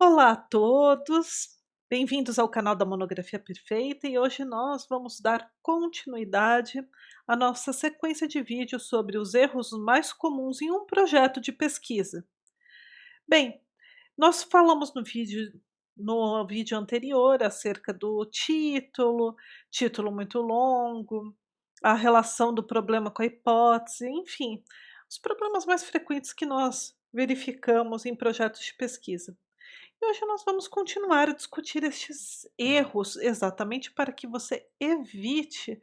Olá a todos, bem-vindos ao canal da Monografia Perfeita e hoje nós vamos dar continuidade à nossa sequência de vídeos sobre os erros mais comuns em um projeto de pesquisa. Bem, nós falamos no vídeo anterior acerca do título muito longo, a relação do problema com a hipótese, enfim, os problemas mais frequentes que nós verificamos em projetos de pesquisa. E hoje nós vamos continuar a discutir estes erros, exatamente para que você evite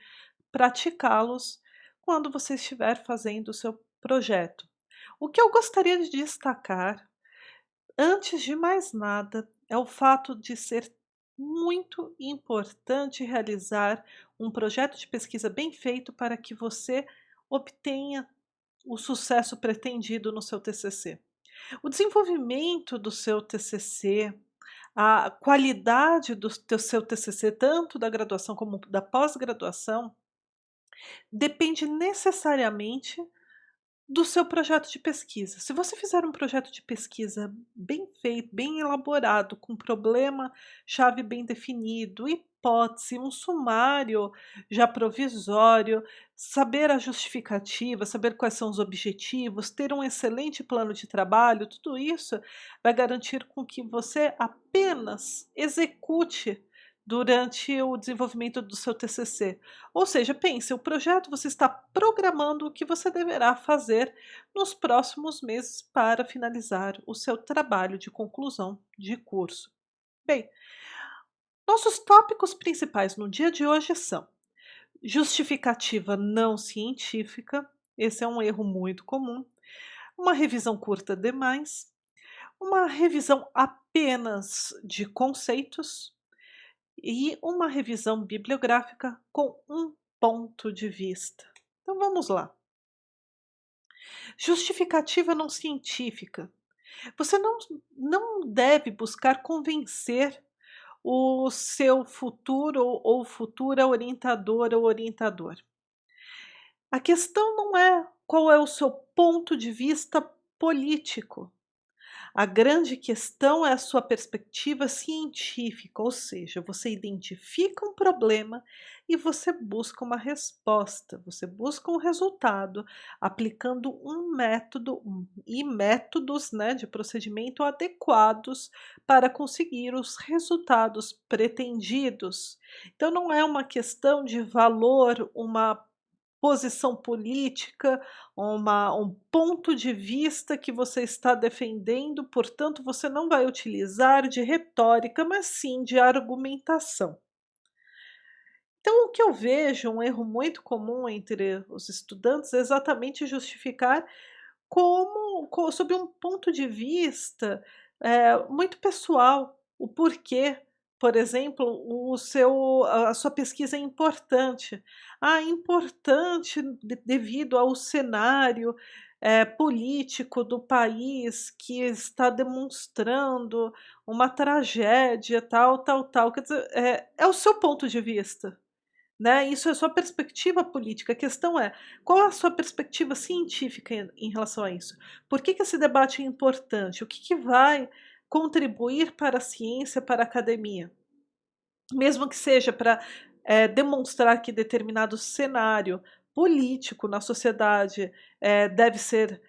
praticá-los quando você estiver fazendo o seu projeto. O que eu gostaria de destacar, antes de mais nada, é o fato de ser muito importante realizar um projeto de pesquisa bem feito para que você obtenha o sucesso pretendido no seu TCC. O desenvolvimento do seu TCC, a qualidade do seu TCC, tanto da graduação como da pós-graduação, depende necessariamente do seu projeto de pesquisa. Se você fizer um projeto de pesquisa bem feito, bem elaborado, com problema-chave bem definido, hipótese, um sumário já provisório, saber a justificativa, saber quais são os objetivos, ter um excelente plano de trabalho, tudo isso vai garantir com que você apenas execute durante o desenvolvimento do seu TCC. Ou seja, pense, o projeto você está programando o que você deverá fazer nos próximos meses para finalizar o seu trabalho de conclusão de curso. Bem, nossos tópicos principais no dia de hoje são justificativa não científica, esse é um erro muito comum, uma revisão curta demais, uma revisão apenas de conceitos e uma revisão bibliográfica com um ponto de vista. Então vamos lá. Justificativa não científica. Você não deve buscar convencer o seu futuro ou futura orientadora ou orientador. A questão não é qual é o seu ponto de vista político. A grande questão é a sua perspectiva científica, ou seja, você identifica um problema e você busca uma resposta, você busca um resultado aplicando um método e métodos, né, de procedimento adequados para conseguir os resultados pretendidos. Então, não é uma questão de valor, uma posição política, um ponto de vista que você está defendendo, portanto, você não vai utilizar de retórica, mas sim de argumentação. Então, o que eu vejo um erro muito comum entre os estudantes é exatamente justificar sob um ponto de vista muito pessoal, o porquê. Por exemplo, a sua pesquisa é importante. Ah, importante devido ao cenário político do país que está demonstrando uma tragédia, tal, tal, tal. Quer dizer, é o seu ponto de vista. Né, isso é sua perspectiva política, a questão é, qual a sua perspectiva científica em relação a isso? Por que esse debate é importante? O que vai contribuir para a ciência, para a academia? Mesmo que seja para demonstrar que determinado cenário político na sociedade deve ser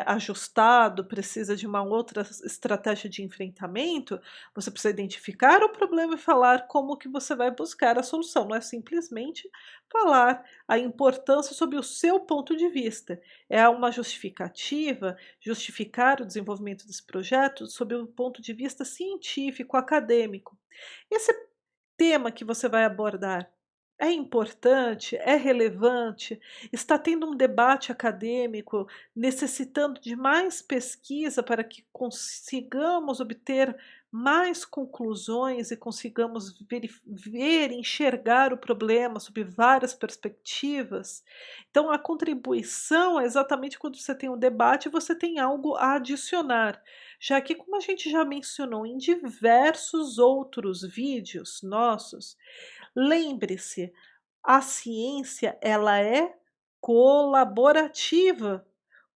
ajustado, precisa de uma outra estratégia de enfrentamento, você precisa identificar o problema e falar como que você vai buscar a solução, não é simplesmente falar a importância sob o seu ponto de vista. É uma justificativa, justificar o desenvolvimento desse projeto sob o ponto de vista científico, acadêmico. Esse tema que você vai abordar é importante? É relevante? Está tendo um debate acadêmico necessitando de mais pesquisa para que consigamos obter mais conclusões e consigamos ver, enxergar o problema sob várias perspectivas? Então, a contribuição é exatamente quando você tem um debate e você tem algo a adicionar. Já que, como a gente já mencionou em diversos outros vídeos nossos, lembre-se, a ciência ela é colaborativa,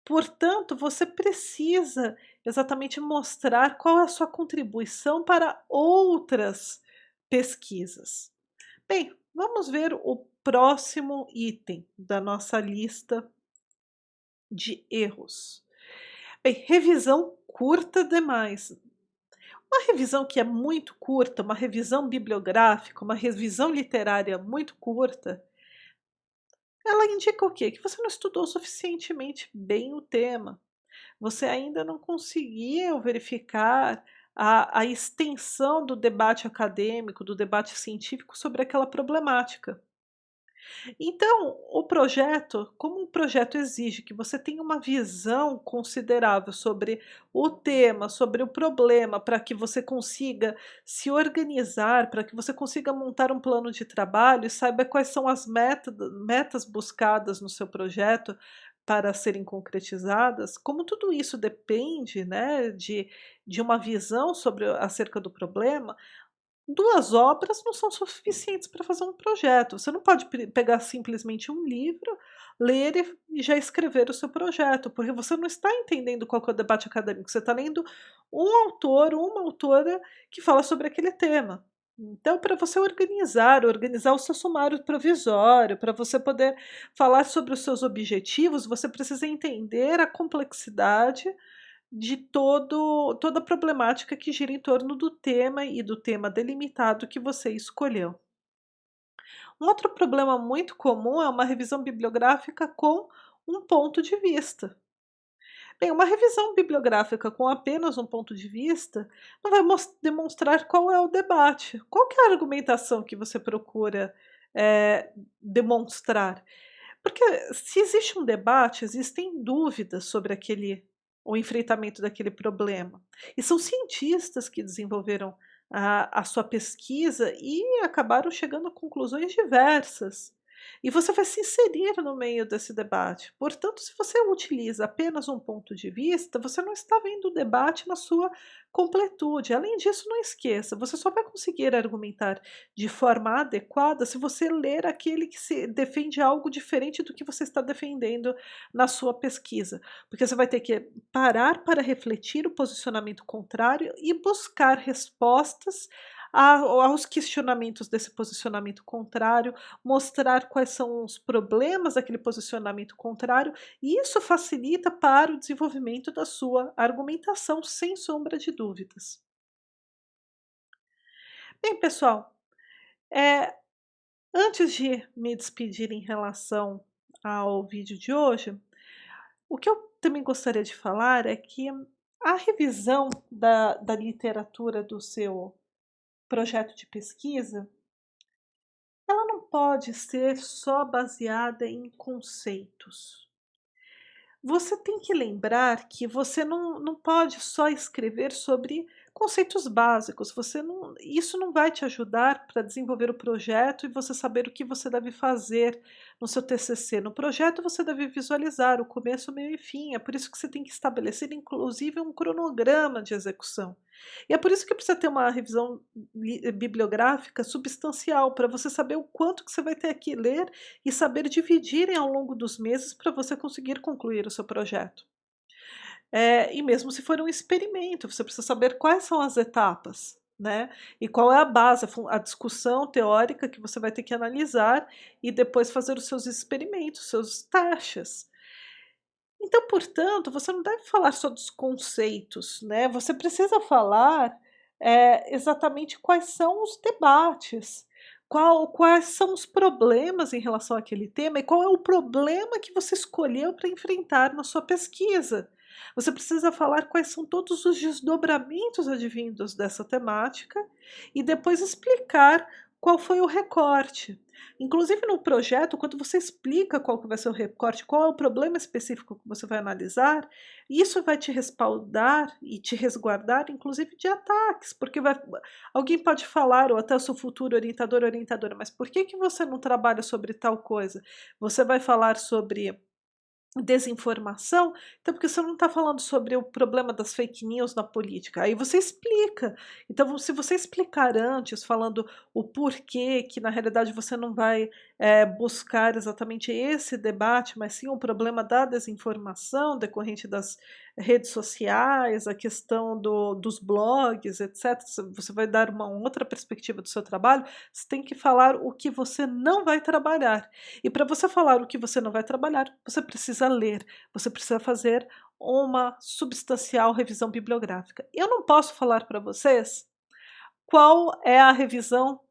portanto, você precisa exatamente mostrar qual é a sua contribuição para outras pesquisas. Bem, vamos ver o próximo item da nossa lista de erros. Bem, revisão curta demais. Uma revisão que é muito curta, uma revisão bibliográfica, uma revisão literária muito curta, ela indica o quê? Que você não estudou suficientemente bem o tema. Você ainda não conseguiu verificar a extensão do debate acadêmico, do debate científico sobre aquela problemática. Então, o projeto, como o projeto exige que você tenha uma visão considerável sobre o tema, sobre o problema, para que você consiga se organizar, para que você consiga montar um plano de trabalho e saiba quais são as metas buscadas no seu projeto para serem concretizadas, como tudo isso depende, né, de uma visão sobre acerca do problema. 2 obras não são suficientes para fazer um projeto. Você não pode pegar simplesmente um livro, ler e já escrever o seu projeto, porque você não está entendendo qual que é o debate acadêmico, você está lendo um autor, uma autora que fala sobre aquele tema. Então, para você organizar o seu sumário provisório, para você poder falar sobre os seus objetivos, você precisa entender a complexidade de toda a problemática que gira em torno do tema e do tema delimitado que você escolheu. Um outro problema muito comum é uma revisão bibliográfica com um ponto de vista. Bem, uma revisão bibliográfica com apenas um ponto de vista não vai demonstrar qual é o debate, qual que é a argumentação que você procura demonstrar. Porque se existe um debate, existem dúvidas sobre o enfrentamento daquele problema. E são cientistas que desenvolveram a sua pesquisa e acabaram chegando a conclusões diversas. E você vai se inserir no meio desse debate. Portanto, se você utiliza apenas um ponto de vista, você não está vendo o debate na sua completude. Além disso, não esqueça, você só vai conseguir argumentar de forma adequada se você ler aquele que se defende algo diferente do que você está defendendo na sua pesquisa, porque você vai ter que parar para refletir o posicionamento contrário e buscar respostas aos questionamentos desse posicionamento contrário, mostrar quais são os problemas daquele posicionamento contrário, e isso facilita para o desenvolvimento da sua argumentação, sem sombra de dúvidas. Bem, pessoal, eh, antes de me despedir em relação ao vídeo de hoje, o que eu também gostaria de falar é que a revisão da literatura do seu projeto de pesquisa, ela não pode ser só baseada em conceitos. Você tem que lembrar que você não pode só escrever sobre conceitos básicos, você não isso não vai te ajudar para desenvolver o projeto e você saber o que você deve fazer no seu TCC. No projeto você deve visualizar o começo, o meio e fim, é por isso que você tem que estabelecer inclusive um cronograma de execução. E é por isso que precisa ter uma revisão bibliográfica substancial, para você saber o quanto que você vai ter que ler e saber dividirem ao longo dos meses para você conseguir concluir o seu projeto. E mesmo se for um experimento, você precisa saber quais são as etapas, né, e qual é a base, a discussão teórica que você vai ter que analisar e depois fazer os seus experimentos, seus testes. Então, portanto, você não deve falar só dos conceitos, né, você precisa falar, exatamente quais são os debates, quais são os problemas em relação àquele tema e qual é o problema que você escolheu para enfrentar na sua pesquisa. Você precisa falar quais são todos os desdobramentos advindos dessa temática e depois explicar qual foi o recorte. Inclusive no projeto, quando você explica qual que vai ser o recorte, qual é o problema específico que você vai analisar, isso vai te respaldar e te resguardar, inclusive de ataques, porque alguém pode falar, ou até o seu futuro orientador, orientadora, mas por que você não trabalha sobre tal coisa? Você vai falar sobre desinformação, então porque você não está falando sobre o problema das fake news na política, aí você explica. Então se você explicar antes, falando o porquê que na realidade você não vai buscar exatamente esse debate, mas sim o problema da desinformação decorrente das redes sociais, a questão dos blogs, etc. Você vai dar uma outra perspectiva do seu trabalho, você tem que falar o que você não vai trabalhar. E para você falar o que você não vai trabalhar, você precisa ler, você precisa fazer uma substancial revisão bibliográfica. Eu não posso falar para vocês qual é a revisão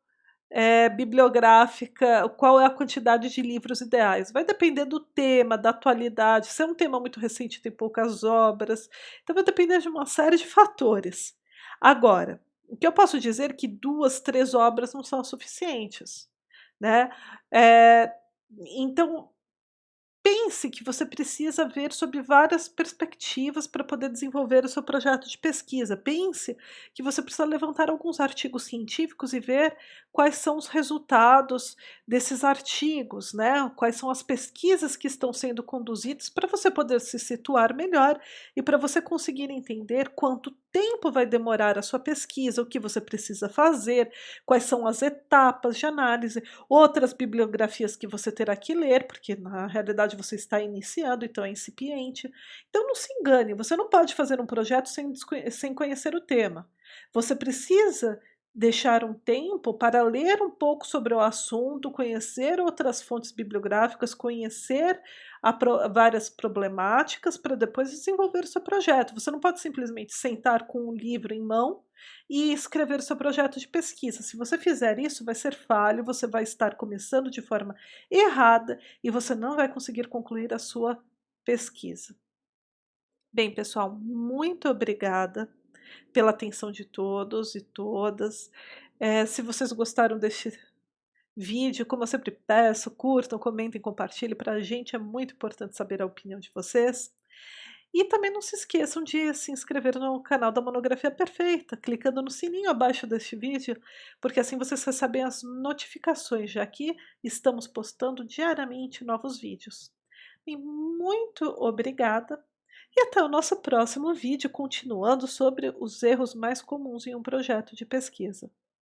bibliográfica, qual é a quantidade de livros ideais? Vai depender do tema, da atualidade, se é um tema muito recente, tem poucas obras, então vai depender de uma série de fatores. Agora, o que eu posso dizer é que 2, 3 obras não são suficientes, né. Eh, então pense que você precisa ver sob várias perspectivas para poder desenvolver o seu projeto de pesquisa. Pense que você precisa levantar alguns artigos científicos e ver quais são os resultados desses artigos, né? Quais são as pesquisas que estão sendo conduzidas para você poder se situar melhor e para você conseguir entender quanto tempo vai demorar a sua pesquisa, o que você precisa fazer, quais são as etapas de análise, outras bibliografias que você terá que ler, porque na realidade você está iniciando, então é incipiente. Então não se engane, você não pode fazer um projeto sem conhecer o tema. Você precisa deixar um tempo para ler um pouco sobre o assunto, conhecer outras fontes bibliográficas, conhecer várias problemáticas para depois desenvolver o seu projeto. Você não pode simplesmente sentar com um livro em mão e escrever o seu projeto de pesquisa. Se você fizer isso, vai ser falho, você vai estar começando de forma errada e você não vai conseguir concluir a sua pesquisa. Bem, pessoal, muito obrigada pela atenção de todos e todas. Se vocês gostaram deste vídeo, como eu sempre peço, curtam, comentem, compartilhem. Para a gente é muito importante saber a opinião de vocês. E também não se esqueçam de se inscrever no canal da Monografia Perfeita, clicando no sininho abaixo deste vídeo, porque assim vocês recebem as notificações, já que estamos postando diariamente novos vídeos. E muito obrigada, e até o nosso próximo vídeo, continuando sobre os erros mais comuns em um projeto de pesquisa.